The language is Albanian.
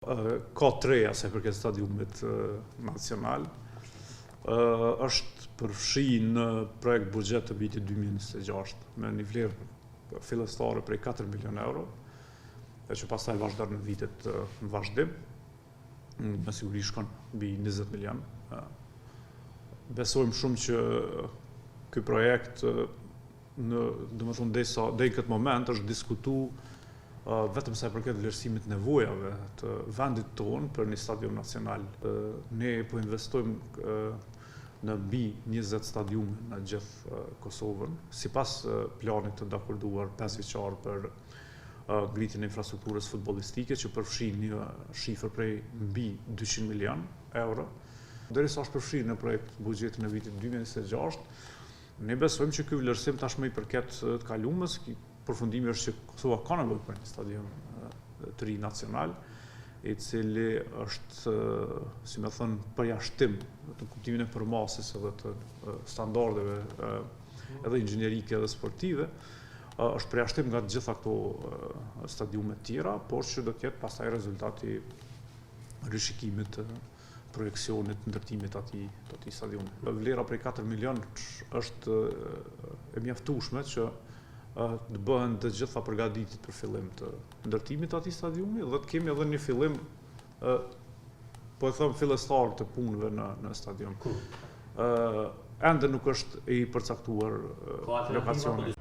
Ka treja se përket stadiumit nacional. Është përfshi në projekt buxhet të vitit 2026 me një vlerë fillestare prej 4 milion euro, e që pastaj vazhdon në vitet në vazhdim. Me siguri shkon mbi 20 milion. Besojmë shumë që ky projekt deri këtë moment është diskutuar vetëm sa i përket vlerësimit nevojave të vendit tonë për një stadium nacional. Ne po investojmë në mbi 20 stadiume në gjithë Kosovën, sipas planit të dakorduar 5 vjeçar për ngritjen e infrastrukturës futbollistike, që përfshin një shifër prej mbi 200 milion euro. Derisa është përfshirë në projekt buxhetin e vitit 2026, ne besojmë që ky vlerësim tashmë i përket të kalumës. Përfundimi është që Kosova ka nevojë për një stadium të ri nacional, i cili është, si më thënë, përjashtim në kuptimin e përmasis edhe të standardeve edhe inxhinierike edhe sportive, është përjashtim nga të gjitha këto stadiume tjera, por që do të jetë pastaj rezultati rishikimit të projeksionit ndërtimit të atij stadiumi. Vlera prej 4 milion është e mjaftueshme që të bëhen të gjitha përgatitjet për fillim të ndërtimit të atij stadiumi, dhe të kemi edhe një fillim, po e them, fillestar të punëve në stadium. Ende nuk është i përcaktuar lokacioni.